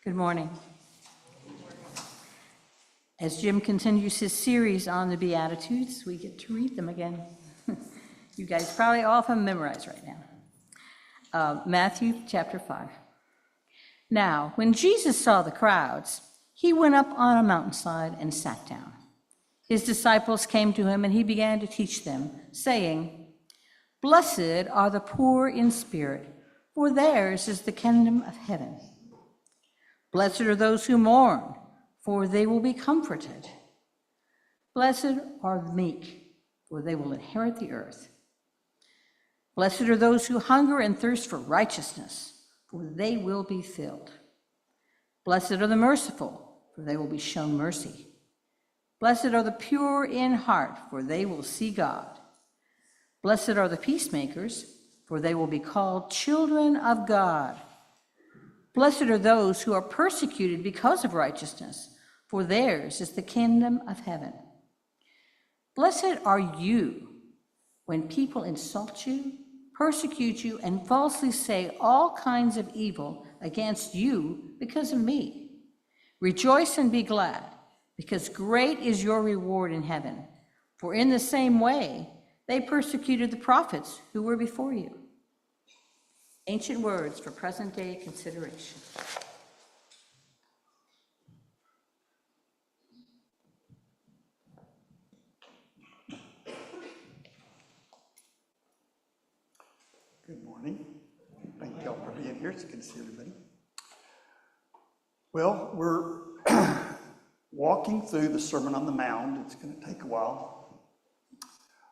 Good morning. As Jim continues his series on the Beatitudes, we get to read them again. You guys probably all have them memorized right now. Matthew chapter 5. Now, when Jesus saw the crowds, he went up on a mountainside and sat down. His disciples came to him, and he began to teach them, saying, "Blessed are the poor in spirit, for theirs is the kingdom of heaven. Blessed are those who mourn, for they will be comforted. Blessed are the meek, for they will inherit the earth. Blessed are those who hunger and thirst for righteousness, for they will be filled. Blessed are the merciful, for they will be shown mercy. Blessed are the pure in heart, for they will see God. Blessed are the peacemakers, for they will be called children of God. Blessed are those who are persecuted because of righteousness, for theirs is the kingdom of heaven. Blessed are you when people insult you, persecute you, and falsely say all kinds of evil against you because of me. Rejoice and be glad, because great is your reward in heaven. For in the same way, they persecuted the prophets who were before you." Ancient words for present-day consideration. Good morning. Thank you all for being here. It's good to see everybody. Well, we're walking through the Sermon on the Mount. It's going to take a while.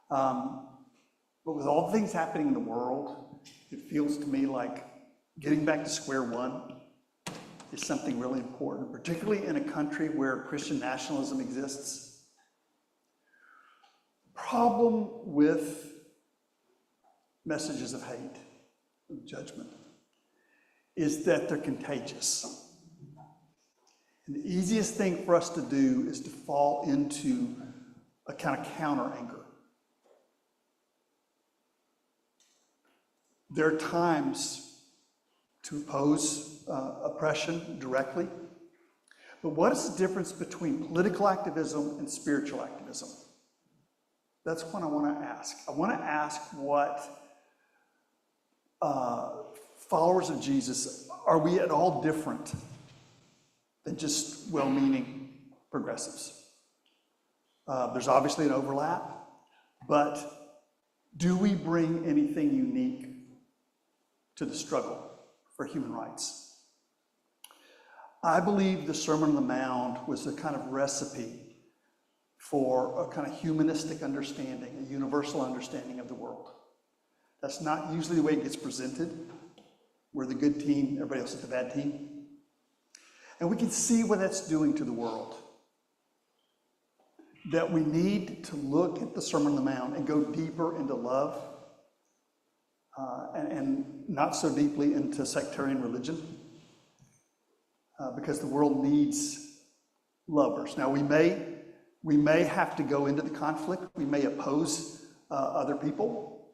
But with all the things happening in the world, it feels to me like getting back to square one is something really important, particularly in a country where Christian nationalism exists. The problem with messages of hate, of judgment, is that they're contagious. And the easiest thing for us to do is to fall into a kind of counter anger. There are times to oppose oppression directly, but what is the difference between political activism and spiritual activism? That's what I want to ask. I want to ask what followers of Jesus, are we at all different than just well-meaning progressives? There's obviously an overlap, but do we bring anything unique to the struggle for human rights? I believe the Sermon on the Mount was a kind of recipe for a kind of humanistic understanding, a universal understanding of the world. That's not usually the way it gets presented. We're the good team, everybody else is the bad team. And we can see what that's doing to the world. That we need to look at the Sermon on the Mount and go deeper into love, and not so deeply into sectarian religion, because the world needs lovers. Now, we may have to go into the conflict. We may oppose other people,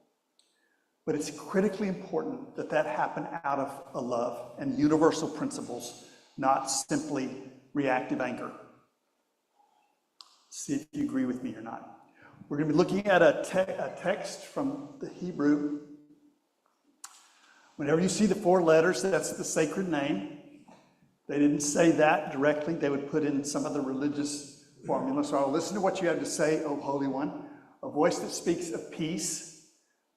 but it's critically important that that happen out of a love and universal principles, not simply reactive anger. See if you agree with me or not. We're going to be looking at a text from the Hebrew. Whenever you see the 4 letters, that's the sacred name. They didn't say that directly. They would put in some of the religious formula. So I'll listen to what you have to say, O Holy One. A voice that speaks of peace.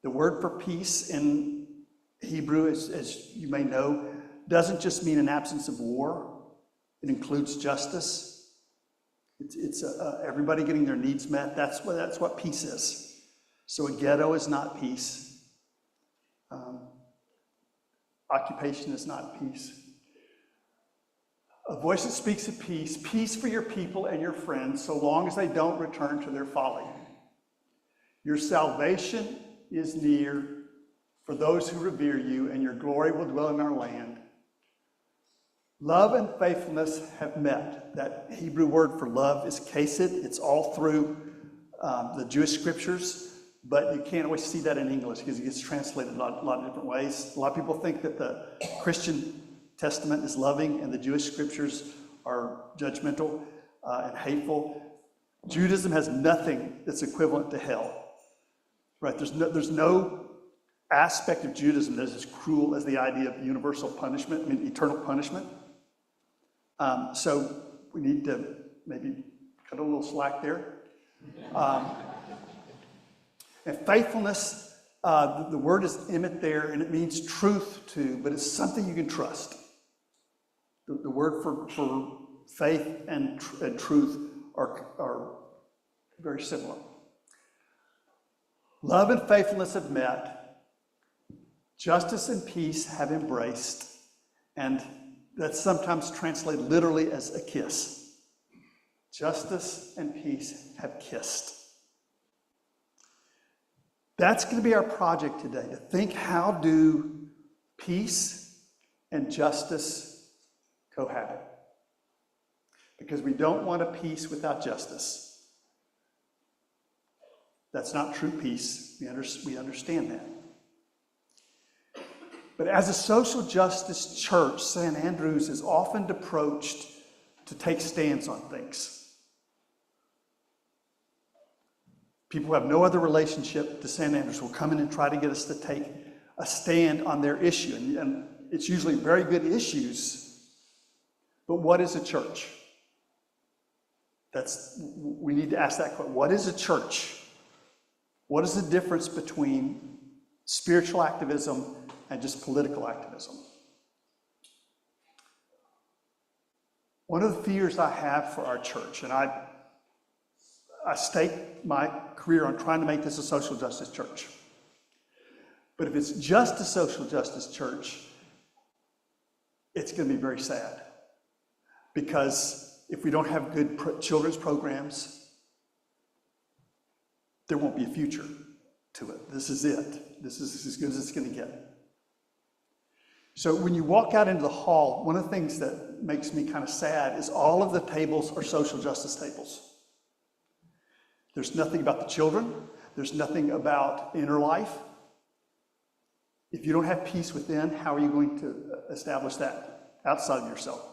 The word for peace in Hebrew, as you may know, doesn't just mean an absence of war. It includes justice. It's everybody getting their needs met. That's what peace is. So a ghetto is not peace. Occupation is not peace. A voice that speaks of peace, peace for your people and your friends, so long as they don't return to their folly. Your salvation is near for those who revere you, and your glory will dwell in our land. Love and faithfulness have met. That Hebrew word for love is chesed. It's all through the Jewish scriptures. But you can't always see that in English because it gets translated a lot of different ways. A lot of people think that the Christian Testament is loving and the Jewish scriptures are judgmental and hateful. Judaism has nothing that's equivalent to hell, right? There's no aspect of Judaism that is as cruel as the idea of universal punishment, eternal punishment. So we need to maybe cut a little slack there. And faithfulness, the word is emet there, and it means truth too, but it's something you can trust. The word for faith and truth are very similar. Love and faithfulness have met. Justice and peace have embraced. And that's sometimes translated literally as a kiss. Justice and peace have kissed. That's going to be our project today, to think, how do peace and justice cohabit? Because we don't want a peace without justice. That's not true peace. We understand that. But as a social justice church, St. Andrews is often approached to take stands on things. People who have no other relationship to St. Andrews will come in and try to get us to take a stand on their issue. And it's usually very good issues. But what is a church? We need to ask that question. What is a church? What is the difference between spiritual activism and just political activism? One of the fears I have for our church, and I stake my career on trying to make this a social justice church. But if it's just a social justice church, it's going to be very sad. Because if we don't have good children's programs, there won't be a future to it. This is it. This is as good as it's going to get. So when you walk out into the hall, one of the things that makes me kind of sad is all of the tables are social justice tables. There's nothing about the children. There's nothing about inner life. If you don't have peace within, how are you going to establish that outside of yourself?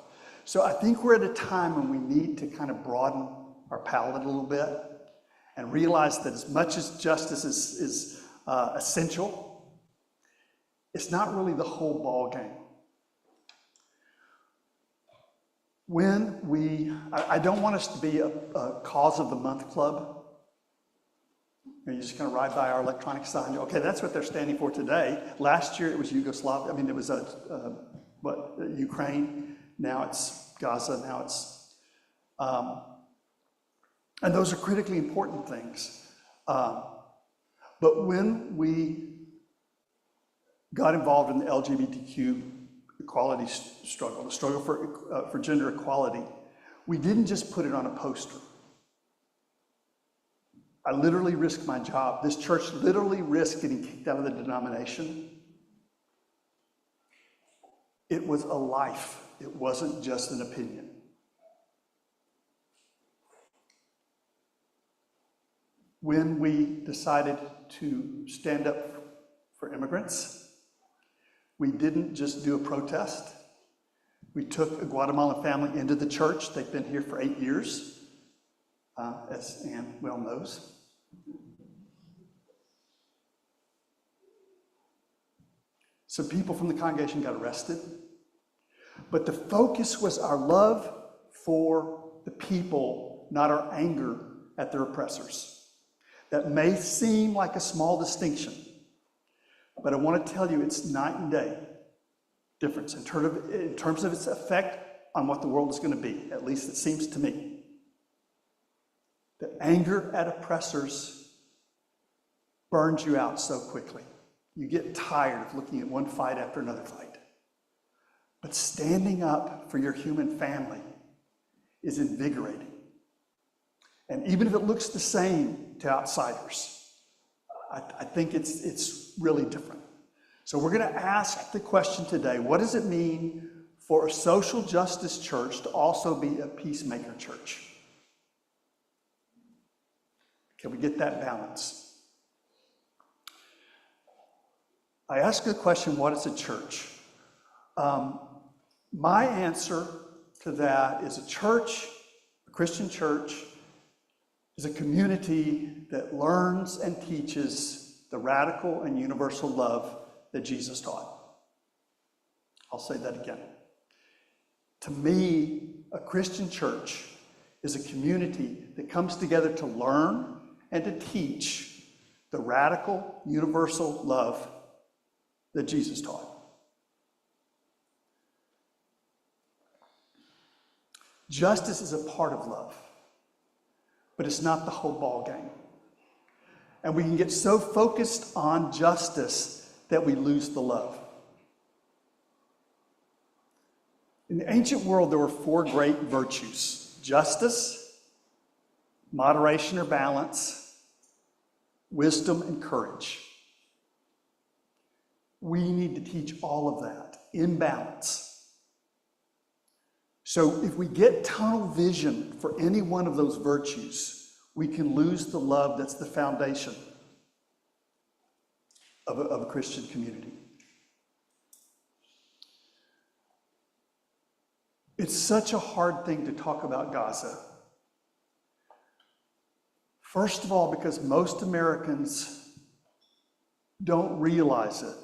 So I think we're at a time when we need to kind of broaden our palette a little bit and realize that as much as justice is essential, it's not really the whole ball game. I don't want us to be a cause of the month club. You're just going to ride by our electronic sign. Okay, that's what they're standing for today. Last year it was Yugoslavia. It was Ukraine. Now it's Gaza. Now it's, and those are critically important things. But when we got involved in the LGBTQ equality struggle, the struggle for gender equality, we didn't just put it on a poster. I literally risked my job. This church literally risked getting kicked out of the denomination. It was a life. It wasn't just an opinion. When we decided to stand up for immigrants, we didn't just do a protest. We took a Guatemalan family into the church. They've been here for 8 years, as Ann well knows. Some people from the congregation got arrested, but the focus was our love for the people, not our anger at their oppressors. That may seem like a small distinction, but I want to tell you it's night and day difference in terms of its effect on what the world is going to be, at least it seems to me. The anger at oppressors burns you out so quickly. You get tired of looking at one fight after another fight. But standing up for your human family is invigorating. And even if it looks the same to outsiders, I think it's really different. So we're going to ask the question today, what does it mean for a social justice church to also be a peacemaker church? Can we get that balance? I ask the question, what is a church? My answer to that is a church, a Christian church, is a community that learns and teaches the radical and universal love that Jesus taught. I'll say that again. To me, a Christian church is a community that comes together to learn and to teach the radical, universal love that Jesus taught. Justice is a part of love, but it's not the whole ball game. And we can get so focused on justice that we lose the love. In the ancient world, there were 4 great virtues: justice, moderation or balance, wisdom, and courage. We need to teach all of that in balance. So if we get tunnel vision for any one of those virtues, we can lose the love that's the foundation of a Christian community. It's such a hard thing to talk about Gaza. First of all, because most Americans don't realize it,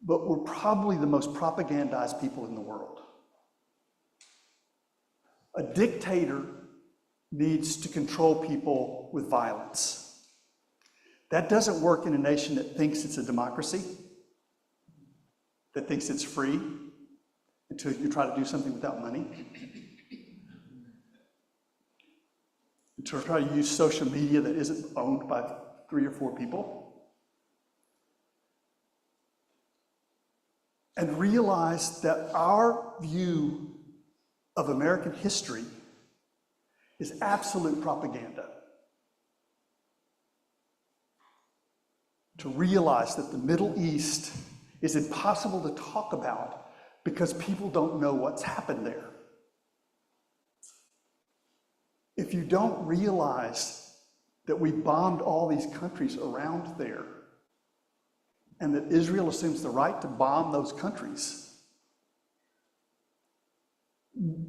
but we're probably the most propagandized people in the world. A dictator needs to control people with violence. That doesn't work in a nation that thinks it's a democracy, that thinks it's free, until you try to do something without money. To try to use social media that isn't owned by 3 or 4 people. And realize that our view of American history is absolute propaganda. To realize that the Middle East is impossible to talk about because people don't know what's happened there. If you don't realize that we bombed all these countries around there, and that Israel assumes the right to bomb those countries,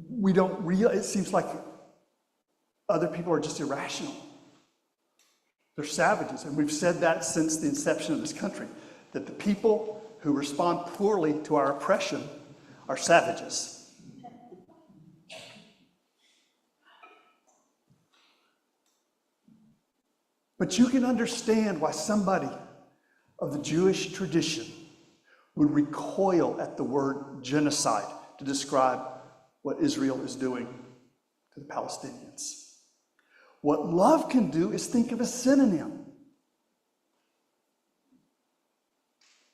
we don't realize, it seems like other people are just irrational. They're savages, and we've said that since the inception of this country, that the people who respond poorly to our oppression are savages. But you can understand why somebody of the Jewish tradition would recoil at the word genocide to describe what Israel is doing to the Palestinians. What love can do is think of a synonym.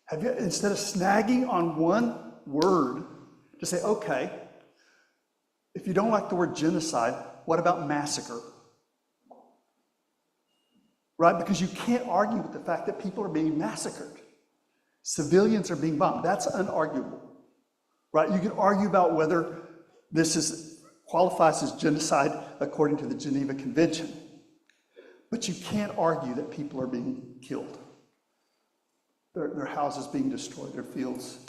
Have you, instead of snagging on one word, to say, okay, if you don't like the word genocide, what about massacre? Right? Because you can't argue with the fact that people are being massacred. Civilians are being bombed. That's unarguable. Right? You can argue about whether this qualifies as genocide according to the Geneva Convention. But you can't argue that people are being killed. Their houses being destroyed, their fields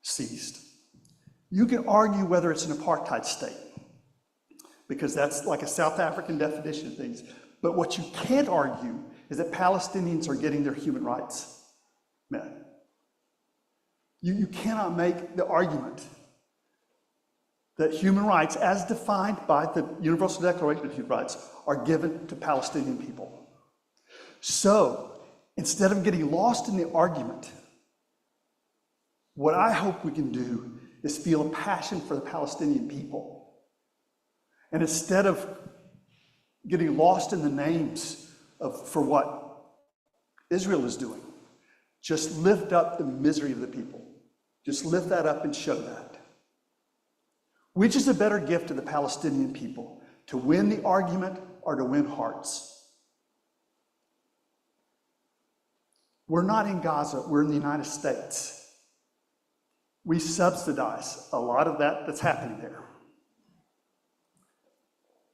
seized. You can argue whether it's an apartheid state, because that's like a South African definition of things. But what you can't argue is that Palestinians are getting their human rights met. You cannot make the argument that human rights, as defined by the Universal Declaration of Human Rights, are given to Palestinian people. So, instead of getting lost in the argument, what I hope we can do is feel a passion for the Palestinian people. And instead of getting lost in the names for what Israel is doing, just lift up the misery of the people. Just lift that up and show that. Which is a better gift to the Palestinian people, to win the argument or to win hearts? We're not in Gaza, we're in the United States. We subsidize a lot of that's happening there.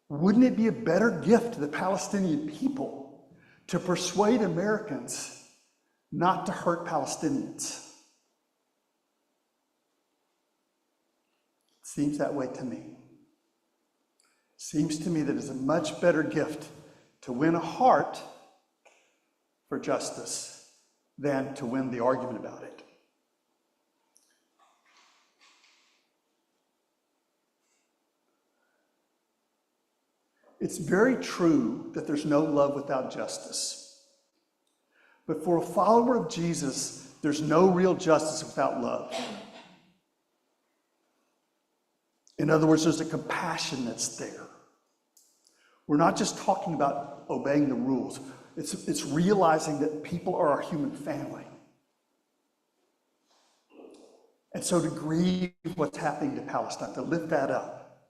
Wouldn't it be a better gift to the Palestinian people to persuade Americans not to hurt Palestinians? Seems that way to me. Seems to me that it's a much better gift to win a heart for justice than to win the argument about it. It's very true that there's no love without justice. But for a follower of Jesus, there's no real justice without love. In other words, there's a compassion that's there. We're not just talking about obeying the rules. It's realizing that people are our human family. And so to grieve what's happening to Palestine, to lift that up,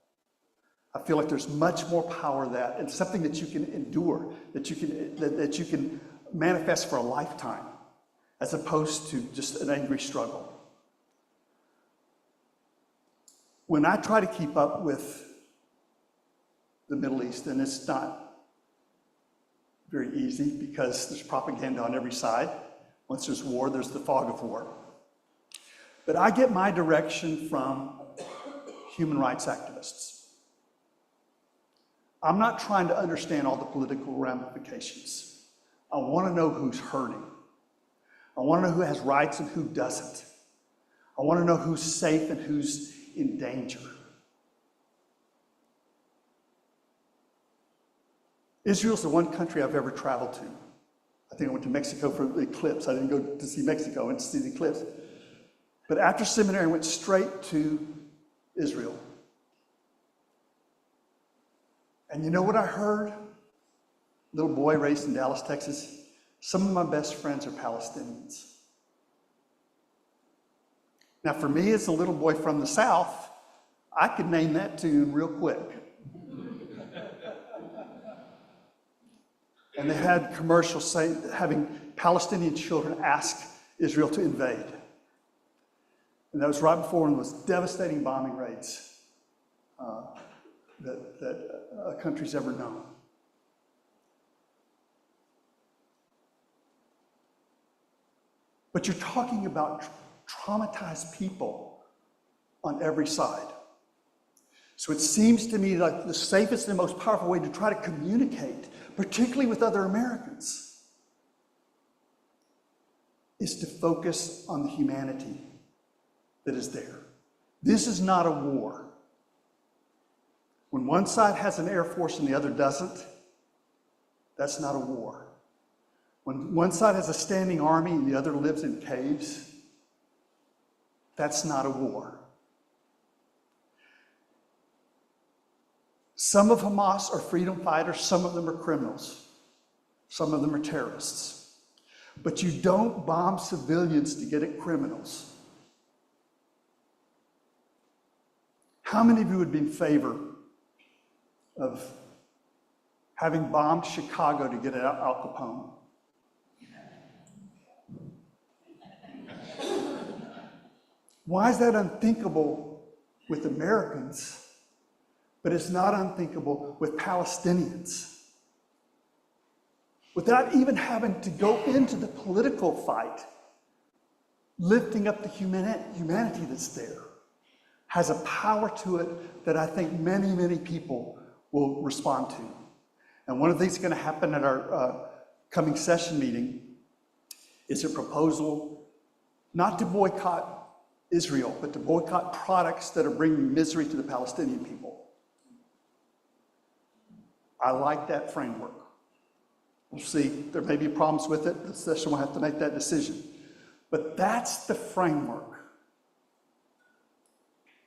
I feel like there's much more power in that, and something that you can endure, that you can manifest for a lifetime, as opposed to just an angry struggle. When I try to keep up with the Middle East, and it's not very easy because there's propaganda on every side. Once there's war, there's the fog of war. But I get my direction from human rights activists. I'm not trying to understand all the political ramifications. I want to know who's hurting. I want to know who has rights and who doesn't. I want to know who's safe and who's in danger. Israel's the one country I've ever traveled to. I think I went to Mexico for the eclipse. I didn't go to see Mexico, I went to see the eclipse. But after seminary, I went straight to Israel. And you know what I heard? Little boy raised in Dallas, Texas. Some of my best friends are Palestinians. Now, for me, as a little boy from the South, I could name that tune real quick. And they had commercials saying, having Palestinian children ask Israel to invade. And that was right before one of the most devastating bombing raids that a country's ever known. But you're talking about traumatized people on every side. So it seems to me like the safest and most powerful way to try to communicate, particularly with other Americans, is to focus on the humanity that is there. This is not a war. When one side has an air force and the other doesn't, that's not a war. When one side has a standing army and the other lives in caves, that's not a war. Some of Hamas are freedom fighters, some of them are criminals, some of them are terrorists. But you don't bomb civilians to get at criminals. How many of you would be in favor of having bombed Chicago to get at Al Capone? Why is that unthinkable with Americans, but it's not unthinkable with Palestinians? Without even having to go into the political fight, lifting up the humanity that's there has a power to it that I think many, many people will respond to. And one of the things that's going to happen at our coming session meeting is a proposal not to boycott Israel, but to boycott products that are bringing misery to the Palestinian people. I like that framework. We'll see. There may be problems with it. The session will have to make that decision. But that's the framework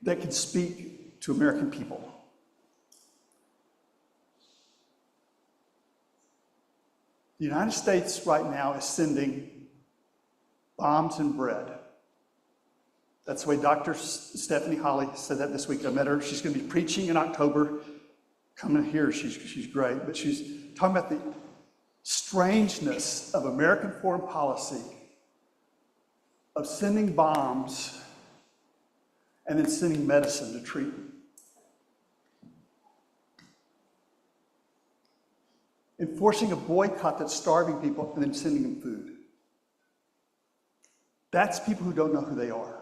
that can speak to American people. The United States right now is sending bombs and bread. That's the way Dr. Stephanie Holly said that this week. I met her. She's going to be preaching in October. Come in here. She's great. But she's talking about the strangeness of American foreign policy of sending bombs and then sending medicine to treat them. Enforcing a boycott that's starving people and then sending them food. That's people who don't know who they are.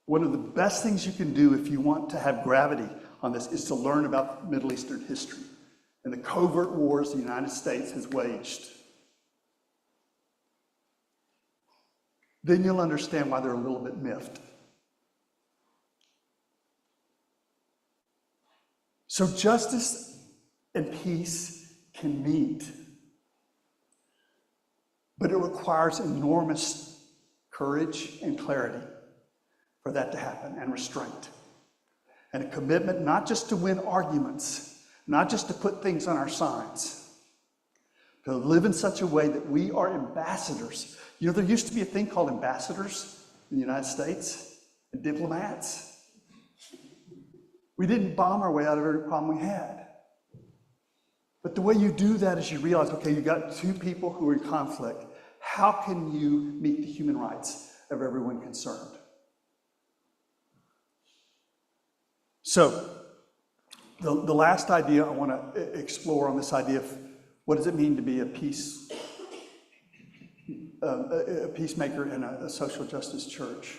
One of the best things you can do if you want to have gravity on this is to learn about Middle Eastern history and the covert wars the United States has waged. Then you'll understand why they're a little bit miffed. So justice and peace can meet, but it requires enormous courage and clarity for that to happen, and restraint. And a commitment not just to win arguments, not just to put things on our signs, but to live in such a way that we are ambassadors. You know, there used to be a thing called ambassadors in the United States, and diplomats. We didn't bomb our way out of every problem we had. But the way you do that is you realize, okay, you've got two people who are in conflict. How can you meet the human rights of everyone concerned? So, the last idea I want to explore on this idea of what does it mean to be a peacemaker in a social justice church.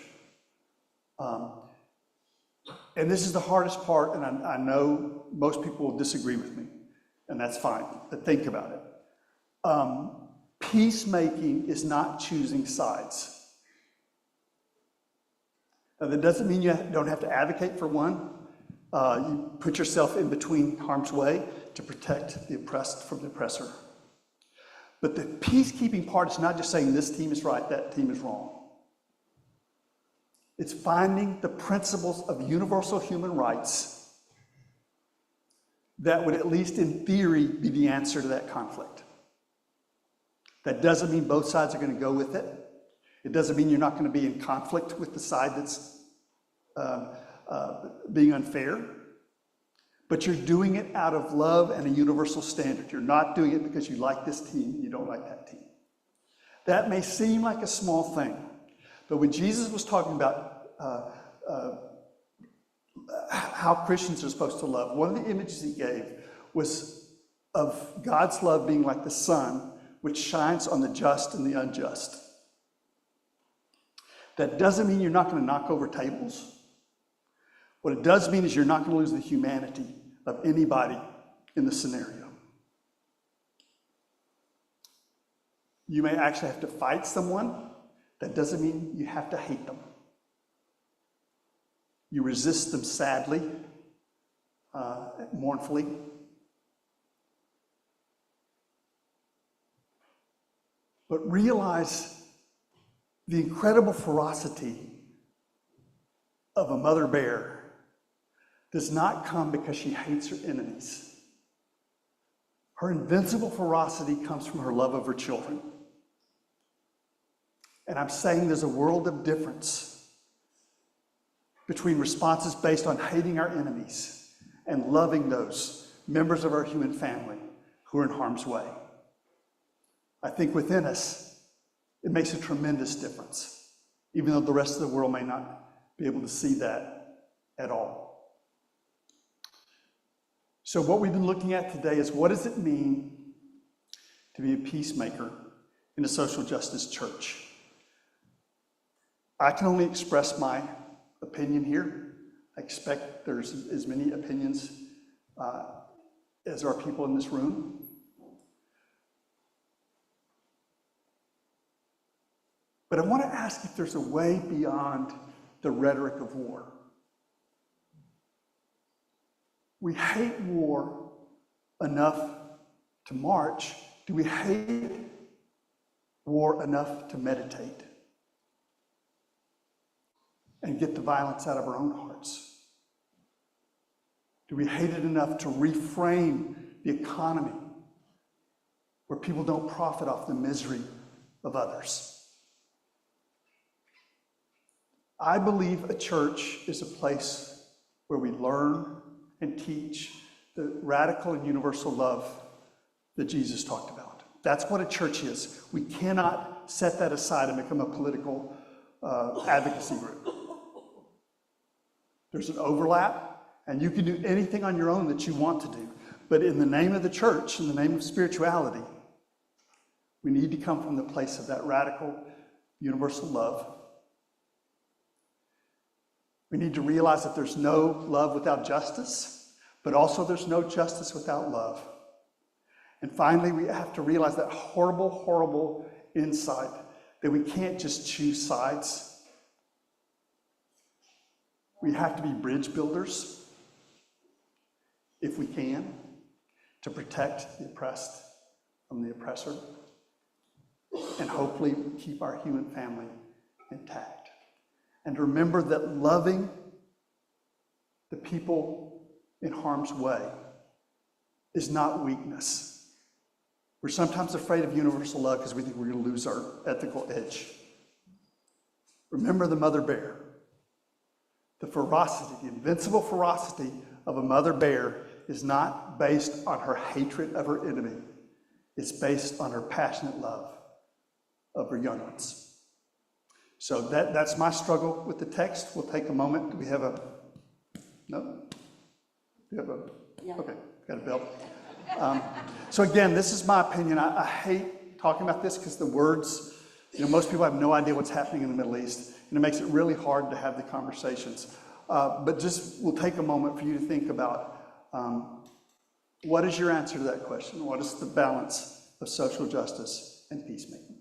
And this is the hardest part, and I know most people will disagree with me, and that's fine, but think about it. Peacemaking is not choosing sides. Now, that doesn't mean you don't have to advocate for one. You put yourself in between harm's way to protect the oppressed from the oppressor. But the peacekeeping part is not just saying this team is right, that team is wrong. It's finding the principles of universal human rights that would, at least in theory, be the answer to that conflict. That doesn't mean both sides are going to go with it. It doesn't mean you're not going to be in conflict with the side that's being unfair. But you're doing it out of love and a universal standard. You're not doing it because you like this team and you don't like that team. That may seem like a small thing, but when Jesus was talking about how Christians are supposed to love, one of the images he gave was of God's love being like the sun, which shines on the just and the unjust. That doesn't mean you're not going to knock over tables. What it does mean is you're not going to lose the humanity of anybody in the scenario. You may actually have to fight someone. That doesn't mean you have to hate them. You resist them sadly, mournfully. But realize the incredible ferocity of a mother bear does not come because she hates her enemies. Her invincible ferocity comes from her love of her children. And I'm saying there's a world of difference between responses based on hating our enemies and loving those members of our human family who are in harm's way. I think within us, it makes a tremendous difference, even though the rest of the world may not be able to see that at all. So what we've been looking at today is, what does it mean to be a peacemaker in a social justice church? I can only express my opinion here. I expect there's as many opinions as there are people in this room. But I want to ask if there's a way beyond the rhetoric of war. We hate war enough to march. Do we hate war enough to meditate and get the violence out of our own hearts? Do we hate it enough to reframe the economy where people don't profit off the misery of others? I believe a church is a place where we learn and teach the radical and universal love that Jesus talked about. That's what a church is. We cannot set that aside and become a political advocacy group. There's an overlap, and you can do anything on your own that you want to do. But in the name of the church, in the name of spirituality, we need to come from the place of that radical, universal love. We need to realize that there's no love without justice, but also there's no justice without love. And finally, we have to realize that horrible, horrible insight that we can't just choose sides. We have to be bridge builders, if we can, to protect the oppressed from the oppressor, and hopefully keep our human family intact. And remember that loving the people in harm's way is not weakness. We're sometimes afraid of universal love because we think we're going to lose our ethical edge. Remember the mother bear. The ferocity, the invincible ferocity of a mother bear is not based on her hatred of her enemy. It's based on her passionate love of her young ones. So that's my struggle with the text. We'll take a moment. Do we have a, no? Do you have a, yeah. Okay, got a belt. So again, this is my opinion. I hate talking about this because the words, most people have no idea what's happening in the Middle East, and it makes it really hard to have the conversations. But just, we'll take a moment for you to think about what is your answer to that question? What is the balance of social justice and peacemaking?